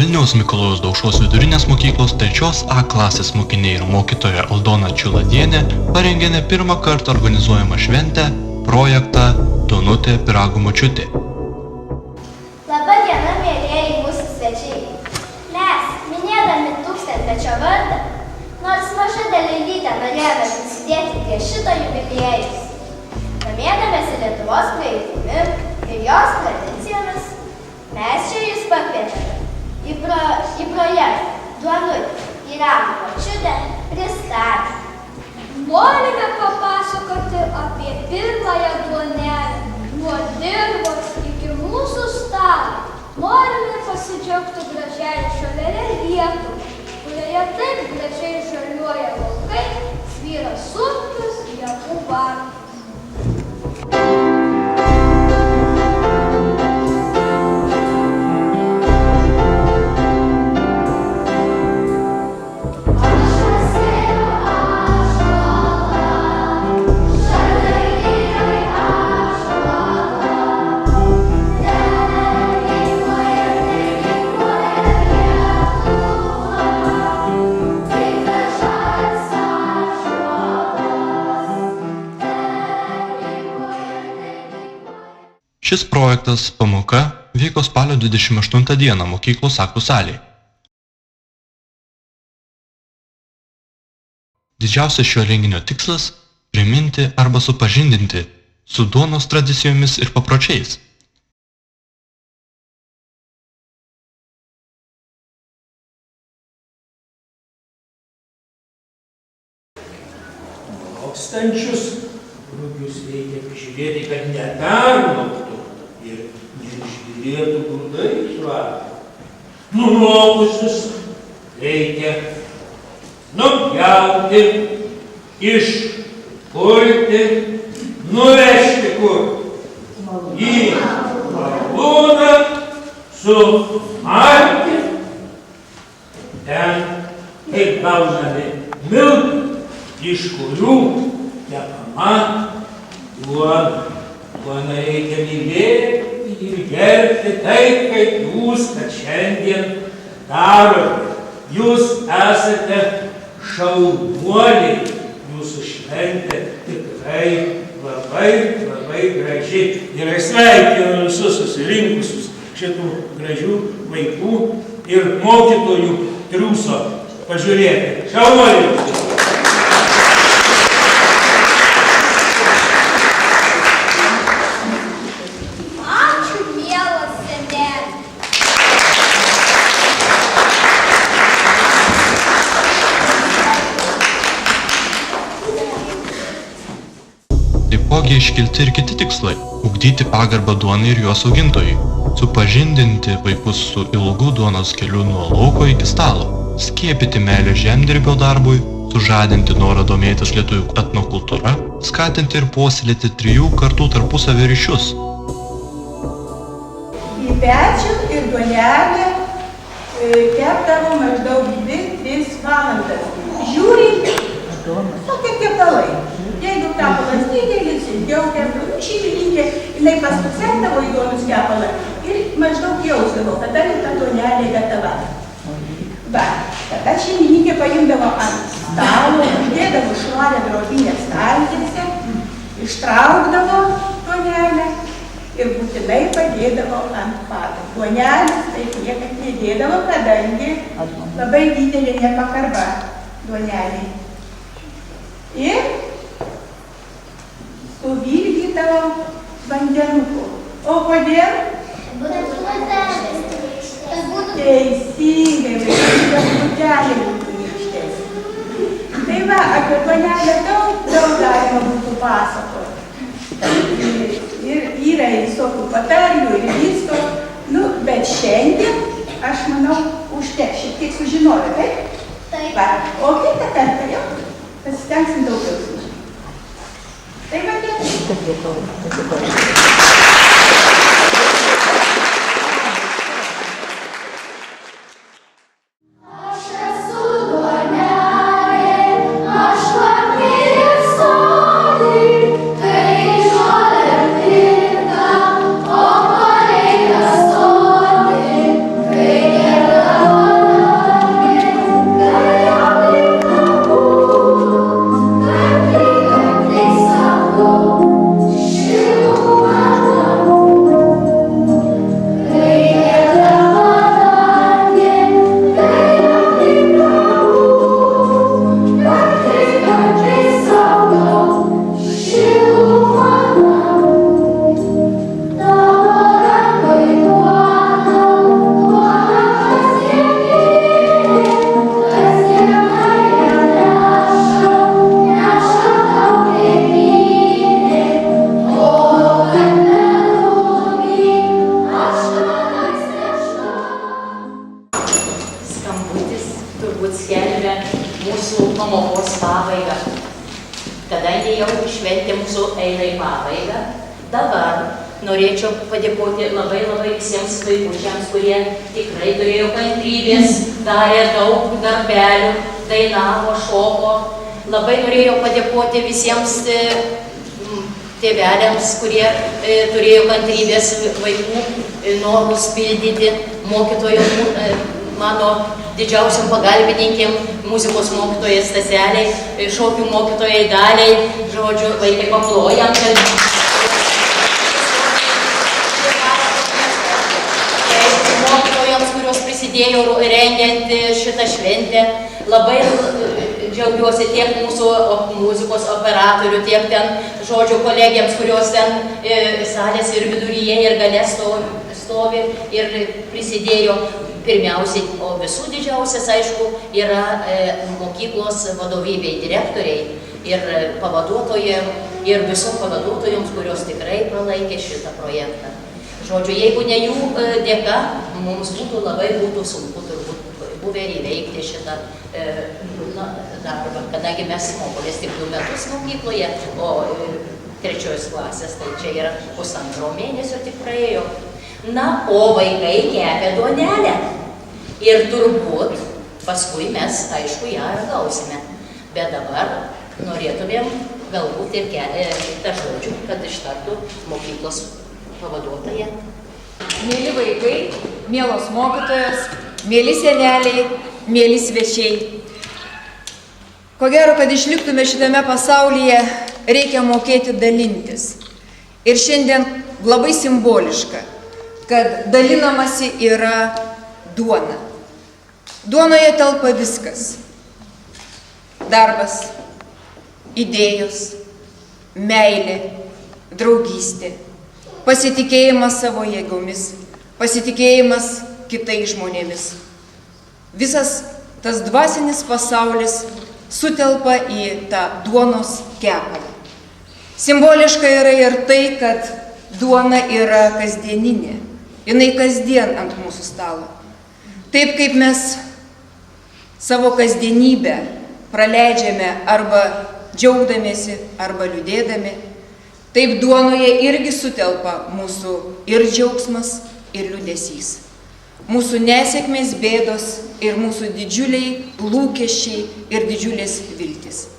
Vilniaus Mikalojaus Daukšos vidurinės mokyklos 3 A klasės mokiniai ir mokytoja Aldona Čiuladienė parengė ne pirmą kartą organizuojamą šventę projektą Donutė Pyragų močiutė. Labą dieną, mielieji mūsų svečiai. Mes, minėdami tūkstantmečio vardą, nors maža dalelytė norėjome prisidėti prie šito jubiliejaus. Domėdamėsi Lietuvos praeitimi ir jos tradicijomis, mes čia jūs pakvietėme į projektą Donutė Pyragų močiutė pristatymą. Norime papasakoti apie pirmąją duonelę, nuo dirvos iki mūsų stalo. Norime pasidžiaugti gražiąją šalelę Lietuvą, kurioje taip gražiai žaliuoja laukai, svyra sunkius javų varnos. Šis projektas pamoka vyko spalio 28 dieną mokyklos aktų salėje. Didžiausias šio renginio tikslas – priminti arba supažindinti su duonos tradicijomis ir papročiais. Lokstančius rugius reikia prižiūrėti, kad neperlauktų ir neišbyrėtų grūdai šlapiai. Nunokusius reikia nupjauti, išpulti, nuvežti kur? Į malūną, sumalti. Ten, kaip gaunami miltai, iš kurių kepama duona. Duona reikia mylėti ir gerbti taip, kaip jūs, kad šiandien darote. Jūs esate šaunuoliai, jūsų šventė tikrai labai graži. Ir sveikinu visus susirinkusius šitų gražių vaikų ir mokytojų triūso pažiūrėti. Šaunuoliai! Taipogi iškelti ir kiti tikslai – ugdyti pagarbą duonai ir jos augintojui, supažindinti vaikus su ilgu duonos keliu nuo lauko iki stalo, skiepyti meilę žemdirbio darbui, sužadinti norą domėtis lietuvių etnokultūra, skatinti ir puoselėti 3 kartų tarpusavio ryšius. Į pečių ir duonelę kepdavo maždaug 2-3 valandas. Žiūrint, tokie kepalai. Jeigu kepalas didelis, ilgiau kepdavo, šeimininkė, jinai paskuksendavo į duonos kepalą ir maždaug jausdavo, kada jau ta duonelė gatava. Va, tada šeimininkė paimdavo ant stalo, uždėdavo švarę drobinę staltiesę, ištraukdavo duonelę ir būtinai padėdavo ant pato. Duonelės taip niekad nedėdavo, kadangi labai didelė nepagarba duonelė. Ir suvilgydavo vandenuku. O kodėl? Teisingai, vaikas putelė būtų minkštesnė. Tai va, apie duonelę daug galima būtų pasakoti. Ir yra visokių patarlių ir visko. Nu, bet šiandien, aš manau, užteks šiek tiek sužinoti, taip? Taip. Va, o kitą kartą jau pasistengsim daugiau sužinoti. Tai va tiek. Oh mūsų eina į pabaigą. Dabar norėčiau padėkoti labai visiems vaikučiams, kurie tikrai turėjo kantrybės, darė daug darbelių, dainavo, šoko. Labai norėjau padėkoti visiems tėveliams, kurie turėjo kantrybės vaikų norus pildyti, mokytojom, mano didžiausiam pagalbininkėm, muzikos mokytojai Staseliai, šokių mokytojai Daliai, žodžiu, vaikai paplojam. Mokytojams, kurios prisidėjo rengiant šitą šventę, labai džiaugiuosi tiek mūsų muzikos operatorių, tiek ten, žodžiu, kolegiams, kurios ten salės ir viduryje, ir gale stovi ir prisidėjo. Pirmiausiai, o visų didžiausias, aišku, yra mokyklos vadovybei, direktoriai ir pavaduotojai, ir visom pavaduotojoms, kurios tikrai palaikė šitą projektą. Žodžiu, jeigu ne jų dėka, mums labai būtų sunku turbūt buvę įveikti šitą darbą, kadangi mes mokomės tik 2 metus mokykloje, o 3 klasės, tai čia yra 1,5 mėnesio tik praėjo. Na, o vaikai kepė duonelę. Ir turbūt paskui mes, aišku, ją ragausime. Bet dabar norėtumėm galbūt ir keletą žodžių, kad ištartų mokyklos pavaduotoja. Mėly vaikai, mielos mokytojos, mėly seneliai, mėly svečiai. Ko gero, kad išliktume šitame pasaulyje, reikia mokėti dalintis. Ir šiandien labai simboliška, kad dalinamasi yra duona. Duonoje telpa viskas. Darbas, idėjos, meilė, draugystė, pasitikėjimas savo jėgomis, pasitikėjimas kitais žmonėmis. Visas tas dvasinis pasaulis sutelpa į tą duonos kepalą. Simboliška yra ir tai, kad duona yra kasdieninė. Jinai kasdien ant mūsų stalo. Taip kaip mes savo kasdienybę praleidžiame arba džiaugdamėsi, arba liūdėdami, taip duonoje irgi sutelpa mūsų ir džiaugsmas, ir liūdesys. Mūsų nesėkmės, bėdos ir mūsų didžiuliai lūkesčiai ir didžiulės viltis.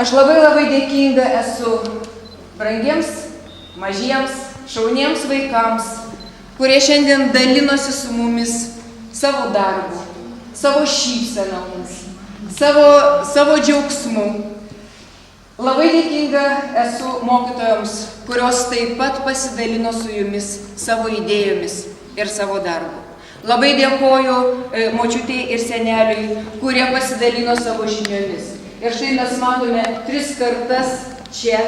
Aš labai dėkinga esu brangiems, mažiems, šauniems vaikams, kurie šiandien dalinosi su mumis savo darbu, savo šypsenomis, savo džiaugsmu. Labai dėkinga esu mokytojoms, kurios taip pat pasidalino su jumis savo idėjomis ir savo darbu. Labai dėkoju močiutei ir seneliui, kurie pasidalino savo žiniomis. Ir štai mes matome 3 kartas čia,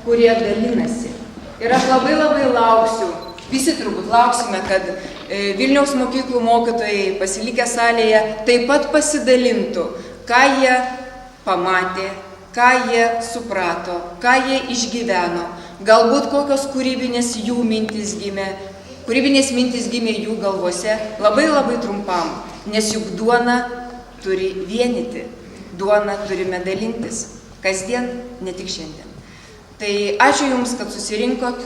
kurie dalinasi. Ir aš labai lauksiu, visi turbūt lauksime, kad Vilniaus mokyklų mokytojai pasilikę salėje taip pat pasidalintų, ką jie pamatė, ką jie suprato, ką jie išgyveno, galbūt kokios kūrybinės mintis gimė jų galvose labai trumpam, nes juk duona turi vienyti, duona turime dalintis, kasdien, ne tik šiandien. Tai ačiū Jums, kad susirinkot,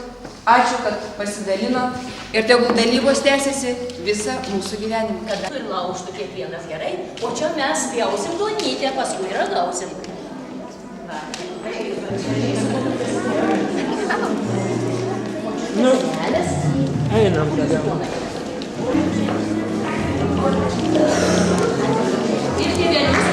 ačiū, kad pasidalinot ir tegul dalybos tęsiasi visą mūsų gyvenimą. Kada ir laužtų kiekvienas gerai, o čia mes pjausim duonytę, paskui ragausim. Nu, einam tada. Ir tėvelius